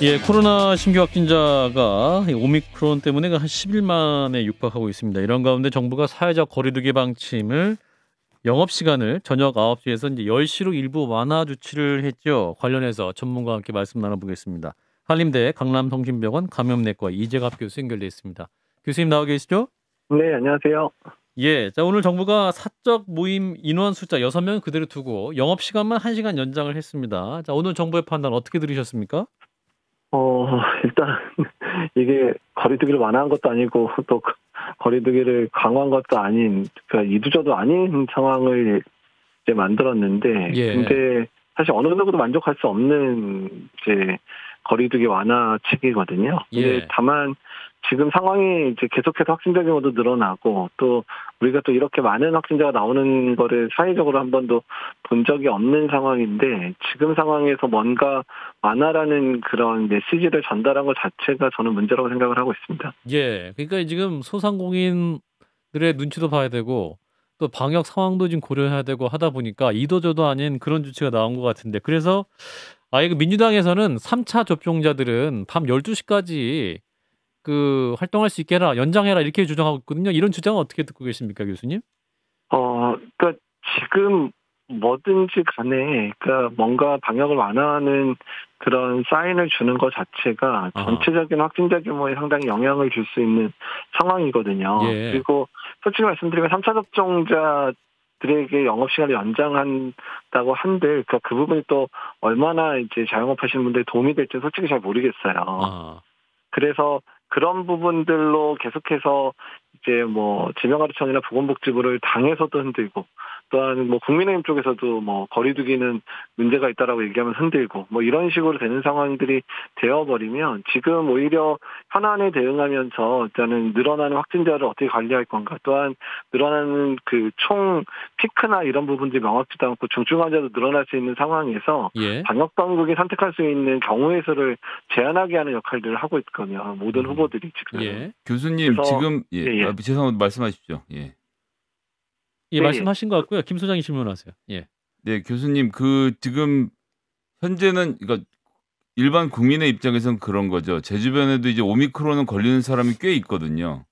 예, 코로나 신규 확진자가 오미크론 때문에 한 10일 만에 육박하고 있습니다. 이런 가운데 정부가 사회적 거리두기 방침을 영업시간을 저녁 9시에서 이제 10시로 일부 완화 조치를 했죠. 관련해서 전문가와 함께 말씀 나눠보겠습니다. 한림대 강남성심병원 감염내과 이재갑 교수 연결돼 있습니다. 교수님 나와 계시죠? 네, 안녕하세요. 예, 자 오늘 정부가 사적 모임 인원 숫자 6명 그대로 두고 영업시간만 1시간 연장을 했습니다. 자 오늘 정부의 판단 어떻게 들으셨습니까? 일단 이게 거리두기를 완화한 것도 아니고 또 거리두기를 강화한 것도 아닌, 그러니까 이두저도 아닌 상황을 이제 만들었는데, 예. 근데 사실 어느 누구도 만족할 수 없는 이제 거리두기 완화책이거든요. 근데 예. 다만 지금 상황이 이제 계속해서 확진자 규모도 늘어나고, 또 우리가 또 이렇게 많은 확진자가 나오는 거를 사회적으로 한 번도 본 적이 없는 상황인데, 지금 상황에서 뭔가 완화라는 그런 메시지를 전달한 것 자체가 저는 문제라고 생각을 하고 있습니다. 예. 그러니까 지금 소상공인들의 눈치도 봐야 되고 또 방역 상황도 지금 고려해야 되고 하다 보니까 이도저도 아닌 그런 조치가 나온 것 같은데 그래서 아예 그 민주당에서는 3차 접종자들은 밤 12시까지 그 활동할 수 있게 해라, 연장해라 이렇게 주장하고 있거든요. 이런 주장은 어떻게 듣고 계십니까, 교수님? 그러니까 지금 뭐든지 간에, 그러니까 뭔가 방역을 완화하는 그런 사인을 주는 것 자체가 아하. 전체적인 확진자 규모에 상당히 영향을 줄 수 있는 상황이거든요. 예. 그리고 솔직히 말씀드리면 3차 접종자들에게 영업시간을 연장한다고 한들, 그러니까 그 부분이 또 얼마나 이제 자영업 하시는 분들이 도움이 될지 솔직히 잘 모르겠어요. 아. 그래서 그런 부분들로 계속해서 이제 뭐 질병관리청이나 보건복지부를 당에서도 흔들고, 또한 뭐 국민의힘 쪽에서도 뭐 거리두기는 문제가 있다라고 얘기하면 흔들고, 뭐 이런 식으로 되는 상황들이 되어버리면 지금 오히려 현안에 대응하면서 일단은 늘어나는 확진자를 어떻게 관리할 건가, 또한 늘어나는 그 총 피크나 이런 부분들이 명확지도 않고 중증 환자도 늘어날 수 있는 상황에서 예. 방역 당국이 선택할 수 있는 경우의 수를 제한하게 하는 역할들을 하고 있거든요. 모든 후보들이 지금. 예. 교수님 그래서 지금 예. 죄송합니다. 말씀하십시오. 예. 예, 예. 말씀하신 것 같고요. 김 소장이 질문하세요. 예. 네, 교수님 그 지금 현재는 그러니까 일반 국민의 입장에서는 그런 거죠. 제 주변에도 이제 오미크론은 걸리는 사람이 꽤 있거든요.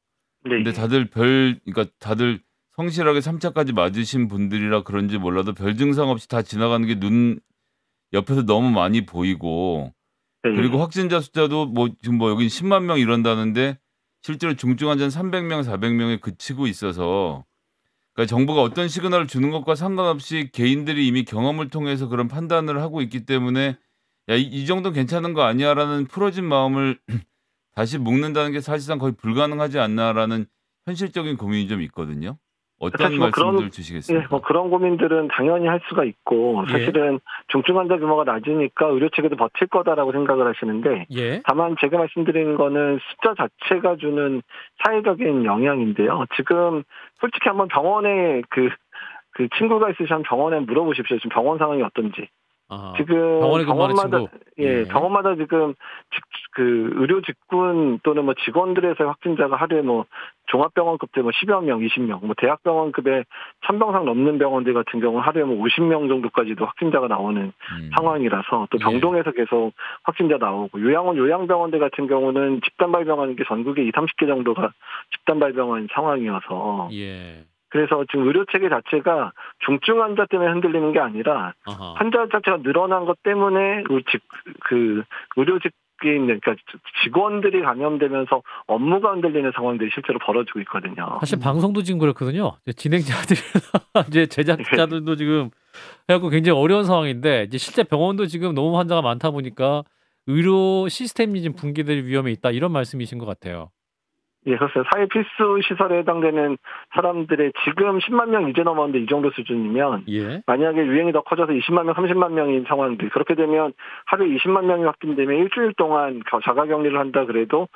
네. 근데 그러니까 다들 성실하게 3차까지 맞으신 분들이라 그런지 몰라도 별 증상 없이 다 지나가는 게 눈 옆에서 너무 많이 보이고, 예. 그리고 확진자 숫자도 뭐 지금 뭐 여기 10만 명 이런다는데 실제로 중증 환자는 300명, 400명에 그치고 있어서, 그러니까 정부가 어떤 시그널을 주는 것과 상관없이 개인들이 이미 경험을 통해서 그런 판단을 하고 있기 때문에 야, 이 정도 괜찮은 거 아니야라는 풀어진 마음을 다시 묶는다는 게 사실상 거의 불가능하지 않나라는 현실적인 고민이 좀 있거든요. 어떤 사실 뭐 말씀들 예, 주시겠습니까? 뭐 그런 고민들은 당연히 할 수가 있고, 예. 사실은 중증 환자 규모가 낮으니까 의료 체계도 버틸 거다라고 생각을 하시는데, 예. 다만 제가 말씀드린 거는 숫자 자체가 주는 사회적인 영향인데요. 지금 솔직히 한번 병원에 그 친구가 있으시면 병원에 물어보십시오. 지금 병원 상황이 어떤지. 아. 지금 병원에 근무하는 병원마다 친구. 예, 병원마다 지금 의료 직군 또는 뭐 직원들에서 확진자가 하루에 뭐 종합병원급대 뭐 10여 명, 20명, 뭐 대학병원급의 1000병상 넘는 병원들 같은 경우는 하루에 뭐 50명 정도까지도 확진자가 나오는 상황이라서, 또 병동에서 계속 확진자 나오고, 요양원 요양병원들 같은 경우는 집단 발병하는 게 전국에 20-30개 정도가 집단 발병한 상황이어서, 예. 그래서 지금 의료 체계 자체가 중증 환자 때문에 흔들리는 게 아니라 아하. 환자 자체가 늘어난 것 때문에 의료직인, 그러니까 직원들이 감염되면서 업무가 흔들리는 상황들이 실제로 벌어지고 있거든요. 사실 방송도 지금 그렇거든요. 이제 진행자들, 이제 제작자들도 지금 해갖고 굉장히 어려운 상황인데 이제 실제 병원도 지금 너무 환자가 많다 보니까 의료 시스템이 지금 붕괴될 위험에 있다 이런 말씀이신 것 같아요. 예, 그렇습니다. 사회 필수 시설에 해당되는 사람들의 지금 10만 명 이제 넘었는데 이 정도 수준이면, 예. 만약에 유행이 더 커져서 20만 명, 30만 명인 상황들, 그렇게 되면 하루에 20만 명이 확진되면 일주일 동안 자가격리를 한다 그래도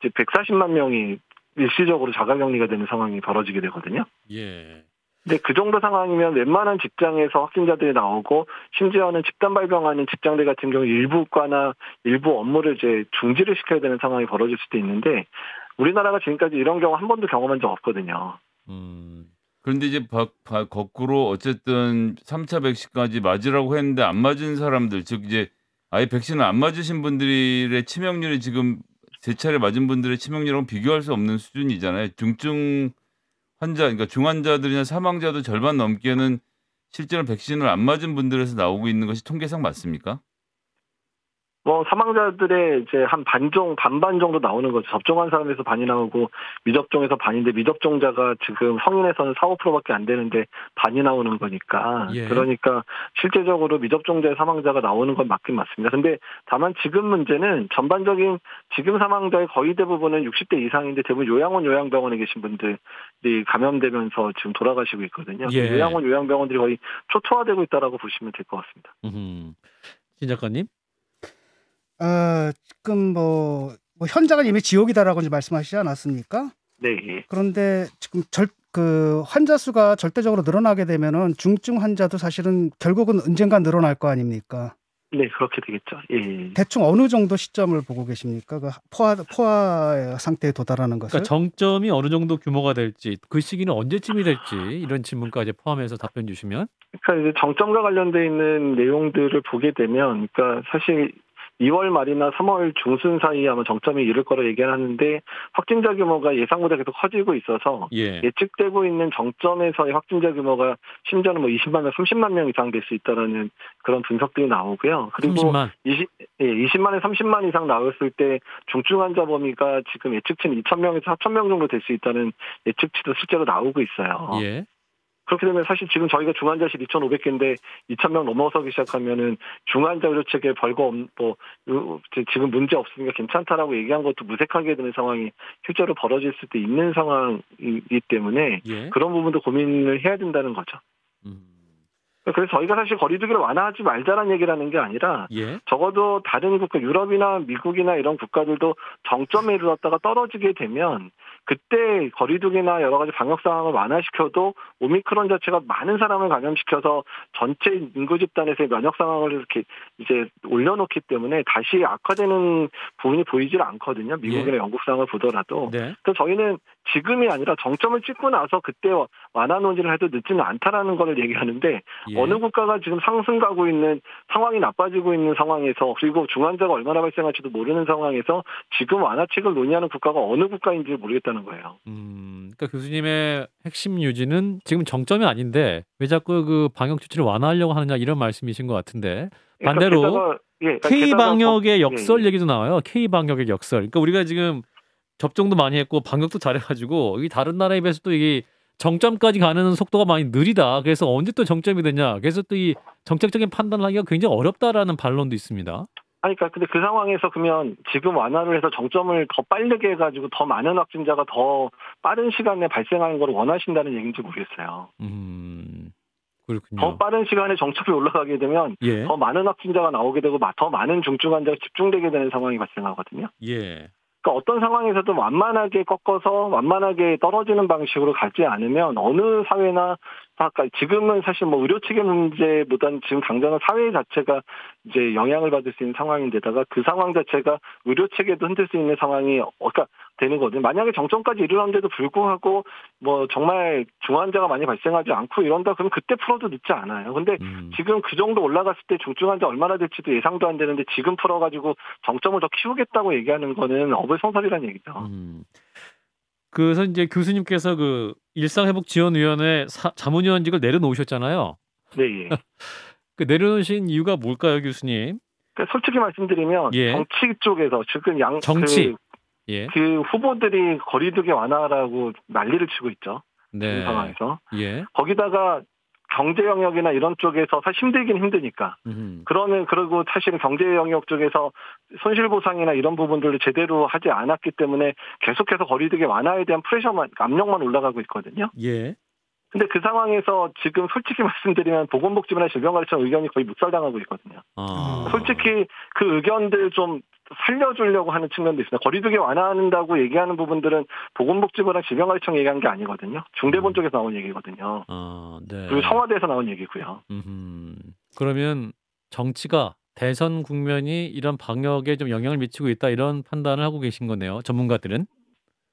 이제 140만 명이 일시적으로 자가격리가 되는 상황이 벌어지게 되거든요. 예. 근데 그 정도 상황이면 웬만한 직장에서 확진자들이 나오고, 심지어는 집단 발병하는 직장들 같은 경우 일부 과나 일부 업무를 이제 중지를 시켜야 되는 상황이 벌어질 수도 있는데, 우리나라가 지금까지 이런 경우 한 번도 경험한 적 없거든요. 그런데 이제 거꾸로 어쨌든 3차 백신까지 맞으라고 했는데 안 맞은 사람들, 즉 이제 아예 백신을 안 맞으신 분들의 치명률이 지금 세 차례 맞은 분들의 치명률하고 비교할 수 없는 수준이잖아요. 중증 환자, 그러니까 중환자들이나 사망자도 절반 넘게는 실제로 백신을 안 맞은 분들에서 나오고 있는 것이 통계상 맞습니까? 뭐 사망자들의 이제 한 반반 정도 나오는 거죠. 접종한 사람에서 반이 나오고 미접종에서 반인데 미접종자가 지금 성인에서는 4, 5%밖에 안 되는데 반이 나오는 거니까. 예. 그러니까 실제적으로 미접종자의 사망자가 나오는 건 맞긴 맞습니다. 근데 다만 지금 문제는 전반적인 지금 사망자의 거의 대부분은 60대 이상인데 대부분 요양원 요양병원에 계신 분들이 감염되면서 지금 돌아가시고 있거든요. 예. 요양원 요양병원들이 거의 초토화되고 있다라고 보시면 될 것 같습니다. 신 작가님? 지금 뭐 현장은 이미 지옥이다라고 이제 말씀하시지 않았습니까? 네. 그런데 지금 그 환자 수가 절대적으로 늘어나게 되면은 중증 환자도 사실은 결국은 언젠가 늘어날 거 아닙니까? 네, 그렇게 되겠죠. 예. 대충 어느 정도 시점을 보고 계십니까? 그 포화 상태에 도달하는 것을? 그러니까 정점이 어느 정도 규모가 될지 그 시기는 언제쯤이 될지 이런 질문까지 포함해서 답변 주시면. 그러니까 이제 정점과 관련돼 있는 내용들을 보게 되면, 그러니까 사실 2월 말이나 3월 중순 사이에 아마 정점이 이를 거라 얘기하는데 확진자 규모가 예상보다 계속 커지고 있어서 예. 예측되고 있는 정점에서의 확진자 규모가 심지어는 뭐 20만 명, 30만 명 이상 될 수 있다라는 그런 분석들이 나오고요. 그리고 30만. 20만에 30만 이상 나왔을 때 중증 환자 범위가 지금 예측치는 2,000명에서 4,000명 정도 될 수 있다는 예측치도 실제로 나오고 있어요. 예. 그렇게 되면 사실 지금 저희가 중환자실 2,500개인데 2,000명 넘어서기 시작하면은 중환자 의료체계 지금 문제 없으니까 괜찮다라고 얘기한 것도 무색하게 되는 상황이 실제로 벌어질 수도 있는 상황이기 때문에 예. 그런 부분도 고민을 해야 된다는 거죠. 그래서 저희가 사실 거리두기를 완화하지 말자라는 얘기라는 게 아니라 예. 적어도 다른 국가, 유럽이나 미국이나 이런 국가들도 정점에 이르렀다가 떨어지게 되면 그때 거리두기나 여러 가지 방역 상황을 완화시켜도 오미크론 자체가 많은 사람을 감염시켜서 전체 인구 집단에서의 면역 상황을 이렇게 이제 올려놓기 때문에 다시 악화되는 부분이 보이질 않거든요. 미국이나 예. 영국 상황을 보더라도. 네. 그래서 저희는 지금이 아니라 정점을 찍고 나서 그때 완화 논의를 해도 늦지는 않다라는 걸 얘기하는데 예. 어느 국가가 지금 상승 가고 있는 상황이 나빠지고 있는 상황에서 그리고 중환자가 얼마나 발생할지도 모르는 상황에서 지금 완화책을 논의하는 국가가 어느 국가인지 모르겠다는 거예요. 그러니까 교수님의 핵심 요지는 지금 정점이 아닌데 왜 자꾸 그 방역 조치를 완화하려고 하느냐 이런 말씀이신 것 같은데 반대로 그러니까 K 방역의 역설 예. 얘기도 나와요. K 방역의 역설. 그러니까 우리가 지금 접종도 많이 했고 방역도 잘해가지고 이 다른 나라에 비해서 또 이 정점까지 가는 속도가 많이 느리다. 그래서 언제 또 정점이 되냐. 그래서 또 이 정책적인 판단을 하기가 굉장히 어렵다라는 반론도 있습니다. 아니, 그러니까 근데 그 상황에서 그러면 지금 완화를 해서 정점을 더 빠르게 해가지고 더 많은 확진자가 더 빠른 시간에 발생하는 걸 원하신다는 얘기인지 모르겠어요. 그렇군요. 더 빠른 시간에 정점이 올라가게 되면 예. 더 많은 확진자가 나오게 되고 더 많은 중증 환자가 집중되게 되는 상황이 발생하거든요. 예. 그러니까 어떤 상황에서도 완만하게 꺾어서 완만하게 떨어지는 방식으로 가지 않으면 어느 사회나 아까 지금은 사실 뭐 의료 측의 문제보다는 지금 당장은 사회 자체가 이제 영향을 받을 수 있는 상황인데다가 그 상황 자체가 의료 체계도 흔들 수 있는 상황이 그러니까 되는 거거든요. 만약에 정점까지 이르렀는데도 불구하고 뭐 정말 중환자가 많이 발생하지 않고 이런다 그러면 그때 풀어도 늦지 않아요. 근데 지금 그 정도 올라갔을 때 중증 환자 얼마나 될지도 예상도 안 되는데 지금 풀어가지고 정점을 더 키우겠다고 얘기하는 거는 어불성설이라는 얘기죠. 그래서 이제 교수님께서 그 일상회복지원위원회 자문위원직을 내려놓으셨잖아요. 네. 그 내려놓으신 이유가 뭘까요, 교수님? 그러니까 솔직히 말씀드리면 예. 정치 쪽에서 지금 정치. 예. 그 후보들이 거리두기 완화라고 난리를 치고 있죠. 네. 그 상황에서. 예. 거기다가 경제 영역이나 이런 쪽에서 사실 힘들긴 힘드니까. 그리고 사실은 경제 영역 쪽에서 손실보상이나 이런 부분들을 제대로 하지 않았기 때문에 계속해서 거리두기 완화에 대한 압력만 올라가고 있거든요. 예. 근데 그 상황에서 지금 솔직히 말씀드리면 보건복지부나 질병관리청 의견이 거의 묵살당하고 있거든요. 솔직히 그 의견들 좀 살려주려고 하는 측면도 있습니다. 거리두기 완화한다고 얘기하는 부분들은 보건복지부랑 질병관리청 얘기한 게 아니거든요. 중대본 쪽에서 나온 얘기거든요. 네. 그리고 청와대에서 나온 얘기고요. 그러면 정치가 대선 국면이 이런 방역에 좀 영향을 미치고 있다 이런 판단을 하고 계신 거네요. 전문가들은.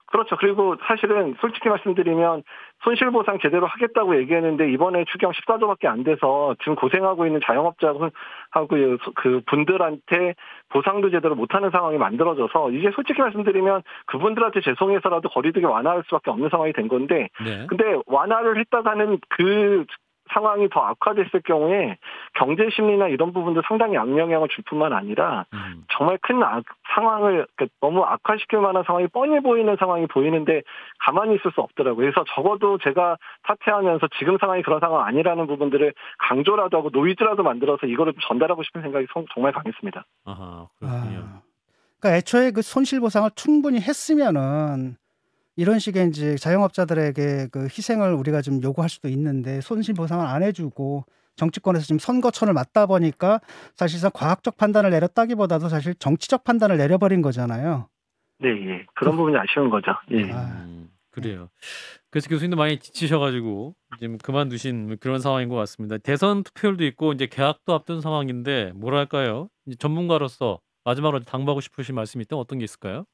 그렇죠. 그리고 사실은 솔직히 말씀드리면 손실보상 제대로 하겠다고 얘기했는데 이번에 추경 14조밖에 안 돼서 지금 고생하고 있는 자영업자하고 그 분들한테 보상도 제대로 못하는 상황이 만들어져서 이게 솔직히 말씀드리면 그분들한테 죄송해서라도 거리두기 완화할 수밖에 없는 상황이 된 건데 네. 근데 완화를 했다가는 그 상황이 더 악화됐을 경우에 경제 심리나 이런 부분도 상당히 악영향을 줄 뿐만 아니라 정말 큰 상황을 너무 악화시킬 만한 상황이 뻔히 보이는 상황이 보이는데 가만히 있을 수 없더라고요. 그래서 적어도 제가 사퇴하면서 지금 상황이 그런 상황 아니라는 부분들을 강조라도 하고 노이즈라도 만들어서 이거를 좀 전달하고 싶은 생각이 정말 강했습니다. 아하, 그렇군요. 그러니까 애초에 그 손실 보상을 충분히 했으면은 이런 식의 이제 자영업자들에게 그 희생을 우리가 좀 요구할 수도 있는데 손실 보상을 안 해주고 정치권에서 지금 선거천을 맞다 보니까 사실상 과학적 판단을 내렸다기보다도 사실 정치적 판단을 내려버린 거잖아요. 네, 예. 그런 부분이 아쉬운 거죠. 예. 그래요. 그래서 교수님도 많이 지치셔가지고 지금 그만두신 그런 상황인 것 같습니다. 대선 투표율도 있고 이제 개학도 앞둔 상황인데 뭐랄까요? 이제 전문가로서 마지막으로 당부하고 싶으신 말씀이 있다면 어떤 게 있을까요?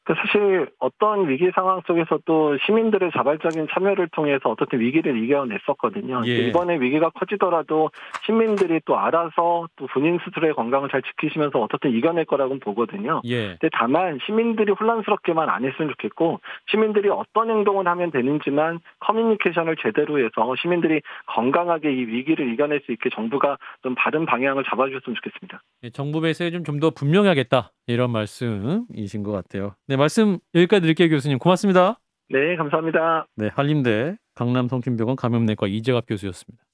사실 어떤 위기 상황 속에서도 시민들의 자발적인 참여를 통해서 어떻든 위기를 이겨냈었거든요. 예. 이번에 위기가 커지더라도 시민들이 또 알아서 또 본인 스스로의 건강을 잘 지키시면서 어떻든 이겨낼 거라고는 보거든요. 예. 근데 다만 시민들이 혼란스럽게만 안 했으면 좋겠고 시민들이 어떤 행동을 하면 되는지만 커뮤니케이션을 제대로 해서 시민들이 건강하게 이 위기를 이겨낼 수 있게 정부가 좀 바른 방향을 잡아주셨으면 좋겠습니다. 예, 정부 배세에 좀 더 분명하겠다 이런 말씀이신 것 같아요. 네, 말씀 여기까지 드릴게요, 교수님. 고맙습니다. 네, 감사합니다. 네, 한림대 강남성심병원 감염내과 이재갑 교수였습니다.